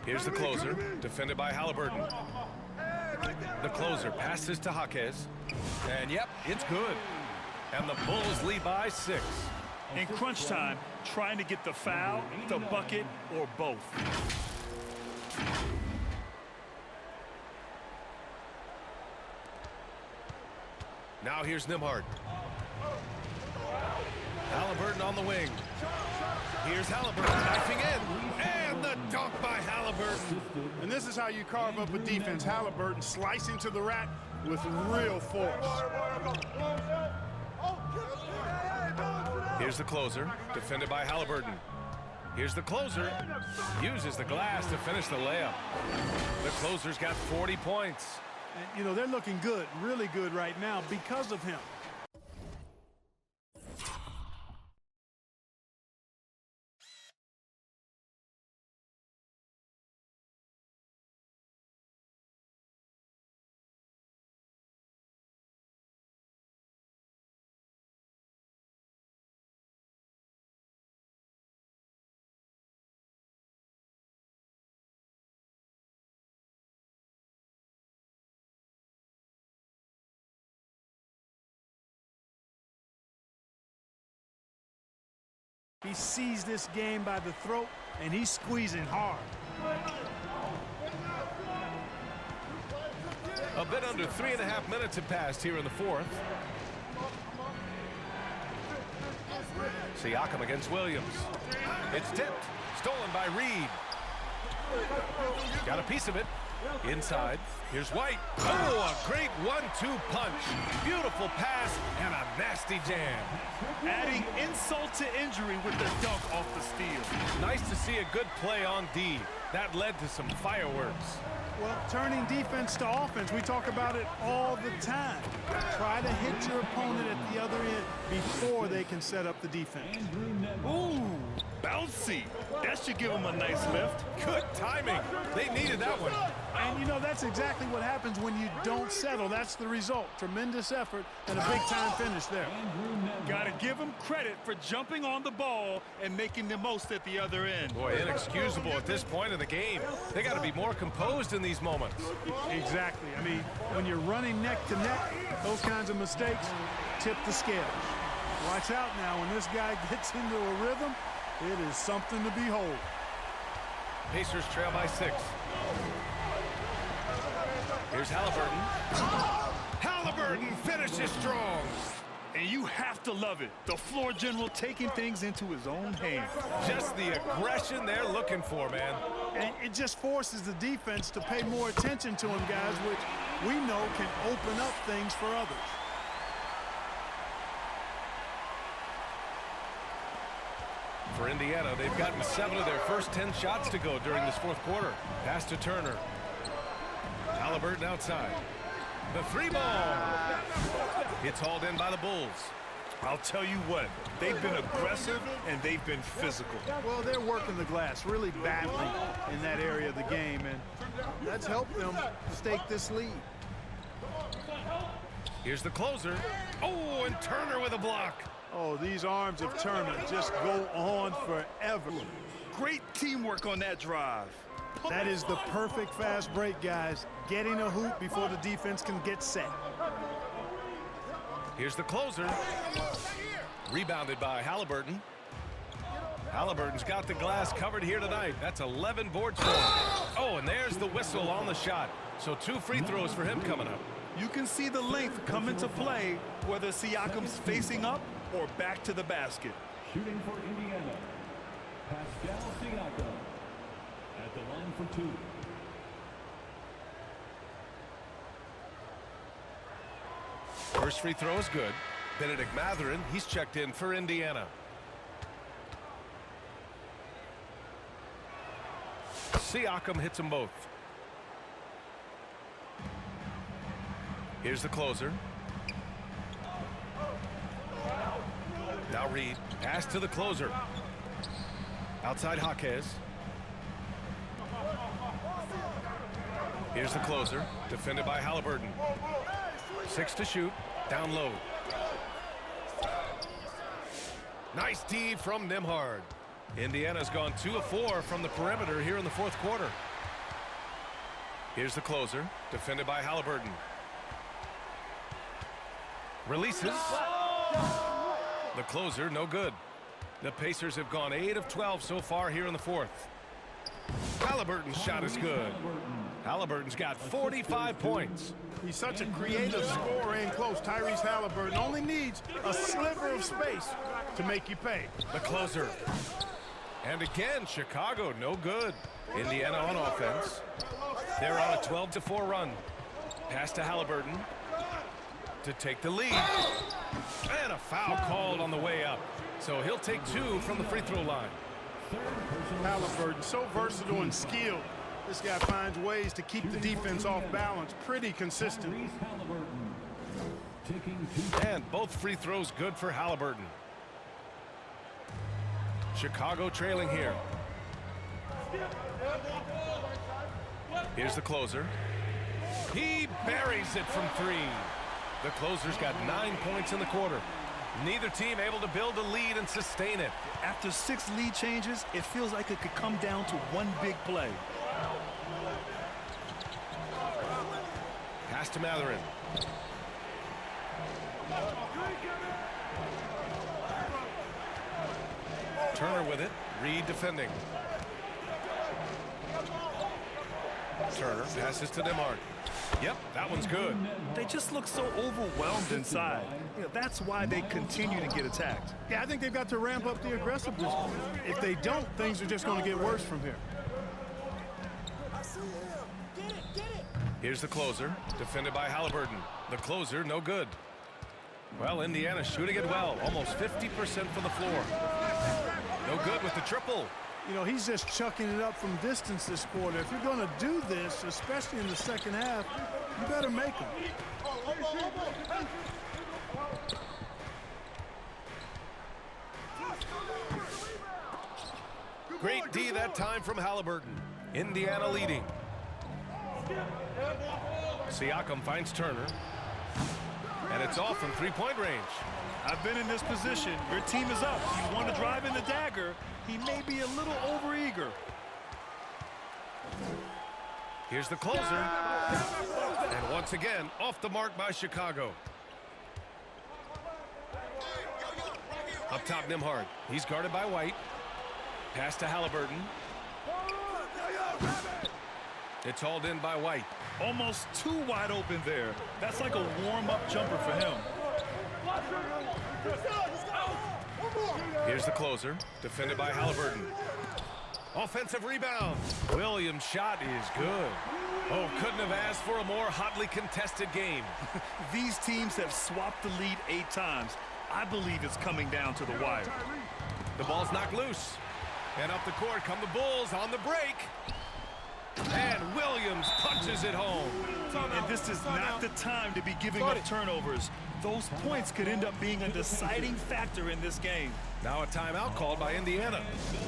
Here's the closer, defended by Halliburton. The closer passes to Jaquez. And yep, it's good. And the Bulls lead by 6. In crunch time, trying to get the foul, the bucket, or both. Now here's Nembhard. Halliburton on the wing. Here's Halliburton knifing in. And the dunk by Halliburton. And this is how you carve up a defense. Halliburton slicing to the rack with real force. Here's the closer, defended by Halliburton. Here's the closer. Uses the glass to finish the layup. The closer's got 40 points. And, you know, they're looking good, really good right now because of him. He sees this game by the throat, and he's squeezing hard. A bit under 3.5 minutes have passed here in the fourth. Siakam against Williams. It's tipped. Stolen by Reed. Got a piece of it. Inside. Here's White. Oh, a great 1-2 punch. Beautiful pass and a nasty jam. Adding insult to injury with the dunk off the steal. Nice to see a good play on D. That led to some fireworks. Well, turning defense to offense, we talk about it all the time. Try to hit your opponent at the other end before they can set up the defense. Ooh, bouncy. That should give them a nice lift. Good timing. They needed that one. And, you know, that's exactly what happens when you don't settle. That's the result. Tremendous effort and a big-time finish there. Got to give them credit for jumping on the ball and making the most at the other end. Boy, inexcusable at this point in the game. They got to be more composed in these moments. Exactly. I mean, when you're running neck to neck, those kinds of mistakes tip the scales. Watch out now. When this guy gets into a rhythm, it is something to behold. Pacers trail by 6. Here's Halliburton. Halliburton finishes strong. And you have to love it. The floor general taking things into his own hands. Just the aggression they're looking for, man. And it just forces the defense to pay more attention to him, guys, which we know can open up things for others. For Indiana, they've gotten 7 of their first 10 shots to go during this fourth quarter. Pass to Turner. Halliburton outside. The 3-ball. It's hauled in by the Bulls. I'll tell you what, they've been aggressive and they've been physical. Well, they're working the glass really badly in that area of the game, and that's helped them stake this lead. Here's the closer. Oh, and Turner with a block. Oh, these arms of Turner just go on forever. Great teamwork on that drive. That is the perfect fast break, guys. Getting a hoop before the defense can get set. Here's the closer. Rebounded by Halliburton. Halliburton's got the glass covered here tonight. That's 11 boards for him. Oh, and there's the whistle on the shot. So 2 free throws for him coming up. You can see the length come into play, whether Siakam's facing up or back to the basket. Shooting for Indiana, Pascal Siakam at the line for 2. First free throw is good. Benedict Mathurin, he's checked in for Indiana. Siakam hits them both. Here's the closer. Now Reed. Pass to the closer. Outside Jaquez. Here's the closer. Defended by Halliburton. 6 to shoot. Down low. Nice D from Nembhard. Indiana's gone 2 of 4 from the perimeter here in the fourth quarter. Here's the closer, defended by Halliburton. Releases. The closer, no good. The Pacers have gone 8 of 12 so far here in the fourth. Halliburton's shot is good. Halliburton's got 45 points. He's such a creative scorer in close. Tyrese Halliburton only needs a sliver of space to make you pay. The closer. And again, Chicago, no good. Indiana on offense. They're on a 12-4 run. Pass to Halliburton to take the lead. And a foul called on the way up. So he'll take 2 from the free throw line. Halliburton, so versatile and skilled. This guy finds ways to keep the defense off balance pretty consistent. And both free throws good for Halliburton. Chicago trailing here. Here's the closer. He buries it from 3. The closer's got 9 points in the quarter. Neither team able to build a lead and sustain it. After 6 lead changes, it feels like it could come down to one big play. Pass to Matherin. Turner with it. Reed defending. Turner passes to Nembhard. Yep, that one's good. They just look so overwhelmed inside. That's why they continue to get attacked. Yeah, I think they've got to ramp up the aggressiveness. If they don't, things are just going to get worse from here. Here's the closer, defended by Halliburton. The closer, no good. Well, Indiana shooting it well, almost 50% from the floor. No good with the triple. You know, he's just chucking it up from distance this quarter. If you're going to do this, especially in the second half, you better make them. Great D that time from Halliburton. Indiana leading. Siakam finds Turner. And it's off from three-point range. I've been in this position. Your team is up. You want to drive in the dagger. He may be a little overeager. Here's the closer. And once again, off the mark by Chicago. Up top, Nembhard. He's guarded by White. Pass to Halliburton. It's hauled in by White. Almost too wide open there. That's like a warm-up jumper for him. Here's the closer, defended by Halliburton. Offensive rebound. Williams' shot is good. Oh, couldn't have asked for a more hotly contested game. These teams have swapped the lead 8 times. I believe it's coming down to the wire. The ball's knocked loose. And up the court come the Bulls on the break. And Williams punches it home. And this is not the time to be giving up turnovers. Those points could end up being a deciding factor in this game. Now a timeout called by Indiana.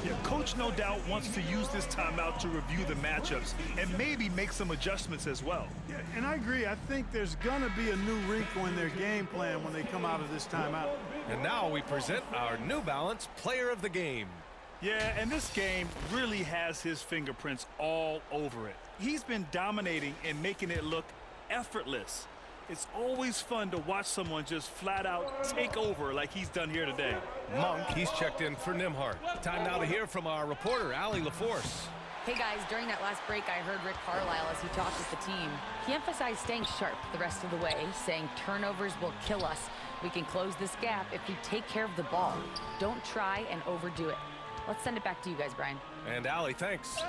Yeah, coach no doubt wants to use this timeout to review the matchups and maybe make some adjustments as well. Yeah, and I agree. I think there's going to be a new wrinkle in their game plan when they come out of this timeout. And now we present our New Balance Player of the Game. Yeah, and this game really has his fingerprints all over it. He's been dominating and making it look effortless. It's always fun to watch someone just flat out take over like he's done here today. Monk, he's checked in for Nembhard. Time now to hear from our reporter, Allie LaForce. Hey guys, during that last break, I heard Rick Carlisle as he talked with the team. He emphasized staying sharp the rest of the way, saying turnovers will kill us. We can close this gap if we take care of the ball. Don't try and overdo it. Let's send it back to you guys, Brian. And Allie, thanks.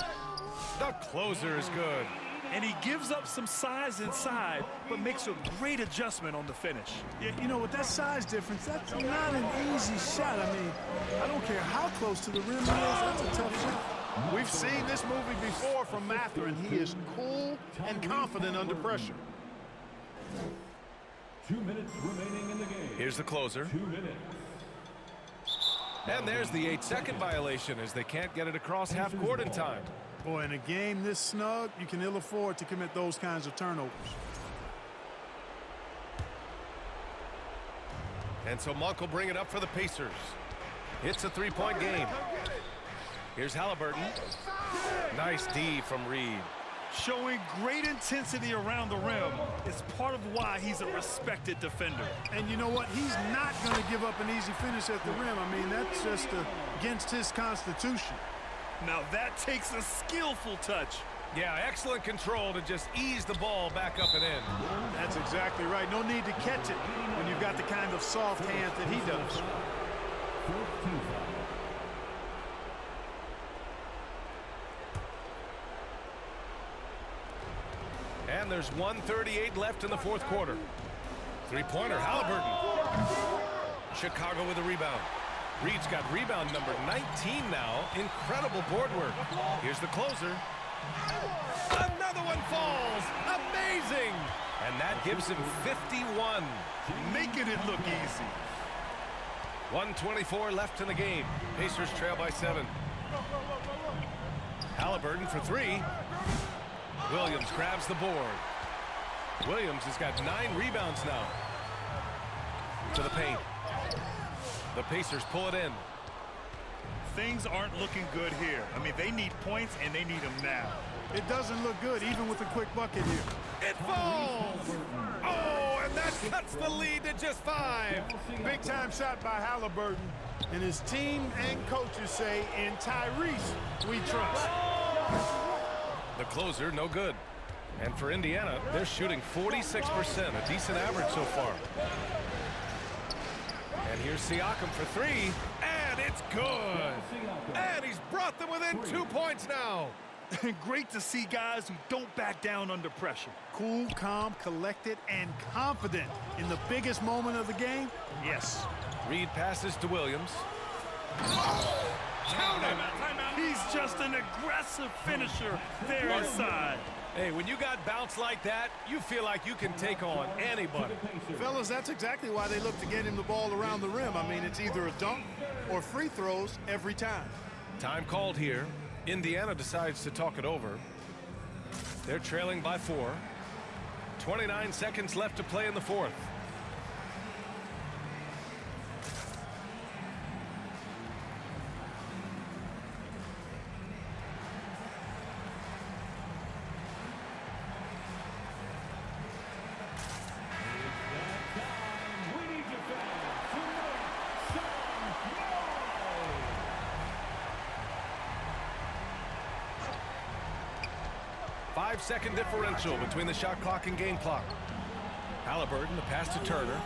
The closer is good. And he gives up some size inside, but makes a great adjustment on the finish. Yeah, you know, with that size difference, that's not an easy shot. I mean, I don't care how close to the rim he is, that's a tough shot. We've seen this movie before from Matherin. He is cool and confident under pressure. 2 minutes remaining in the game. Here's the closer. 2 minutes. And there's the 8-second violation as they can't get it across half court in time. Boy, in a game this snug, you can ill afford to commit those kinds of turnovers. And so Monk will bring it up for the Pacers. It's a three-point game. Here's Halliburton. Nice D from Reed. Showing great intensity around the rim is part of why he's a respected defender. And you know what? He's not going to give up an easy finish at the rim. I mean, that's just against his constitution. Now that takes a skillful touch. Yeah, excellent control to just ease the ball back up and in. That's exactly right. No need to catch it when you've got the kind of soft hands that he does. And there's 1:38 left in the fourth quarter. Three-pointer, Halliburton. Chicago with a rebound. Reed's got rebound number 19 now. Incredible board work. Here's the closer. Another one falls. Amazing. And that gives him 51. Making it look easy. 1:24 left in the game. Pacers trail by 7. Halliburton for 3. Williams grabs the board. Williams has got 9 rebounds now. To the paint. The Pacers pull it in. Things aren't looking good here. I mean, they need points, and they need them now. It doesn't look good, even with a quick bucket here. It falls! Oh, and that cuts the lead to just 5. Big-time shot by Halliburton. And his team and coaches say, in Tyrese, we trust. The closer, no good. And for Indiana, they're shooting 46%, a decent average so far. And here's Siakam for 3, and it's good. And he's brought them within 2 points now. Great to see guys who don't back down under pressure. Cool, calm, collected, and confident in the biggest moment of the game. Yes. Reed passes to Williams. Count him. He's just an aggressive finisher there inside. Hey, when you got bounce like that, you feel like you can take on anybody. Fellas, that's exactly why they look to get him the ball around the rim. I mean, it's either a dunk or free throws every time. Time called here. Indiana decides to talk it over. They're trailing by 4. 29 seconds left to play in the fourth. Five-second differential between the shot clock and game clock. Halliburton, the pass to Turner.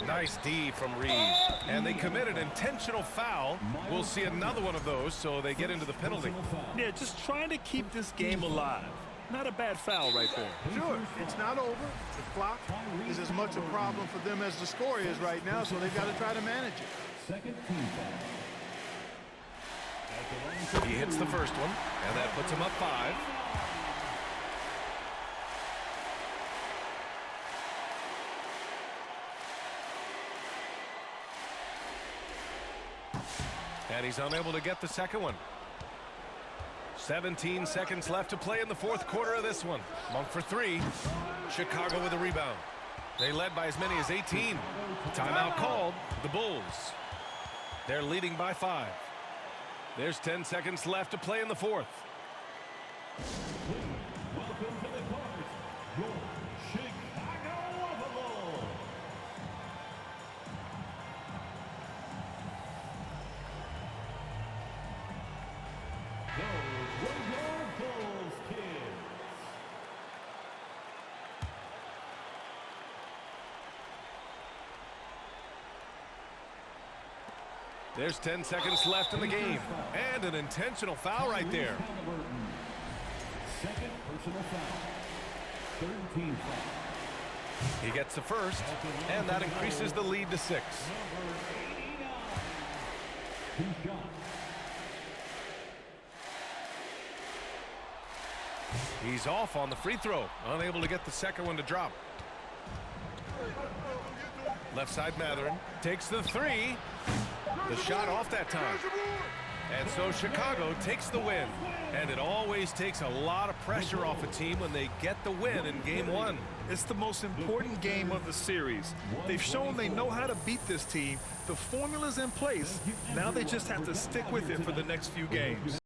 Nice D from Reed. And they commit an intentional foul. We'll see another one of those, so they get into the penalty. Yeah, just trying to keep this game alive. Not a bad foul right there. Sure, it's not over. The clock is as much a problem for them as the score is right now, so they've got to try to manage it. Second team foul. He hits the first one, and that puts him up 5. And he's unable to get the second one. 17 seconds left to play in the fourth quarter of this one. Monk for 3. Chicago with a rebound. They led by as many as 18. Timeout called. The Bulls. They're leading by 5. There's 10 seconds left to play in the fourth. Welcome to the court, your Chicago Bulls. Those were your Bulls kids. There's 10 seconds left in the game. And an intentional foul right there. Second personal foul. Third team foul. He gets the first, and that increases the lead to 6. Number 89. 2 shots. He's off on the free throw, unable to get the second one to drop. Left side Matherin takes the 3. The shot off that time. And so Chicago takes the win. And it always takes a lot of pressure off a team when they get the win in game 1. It's the most important game of the series. They've shown they know how to beat this team. The formula's in place. Now they just have to stick with it for the next few games.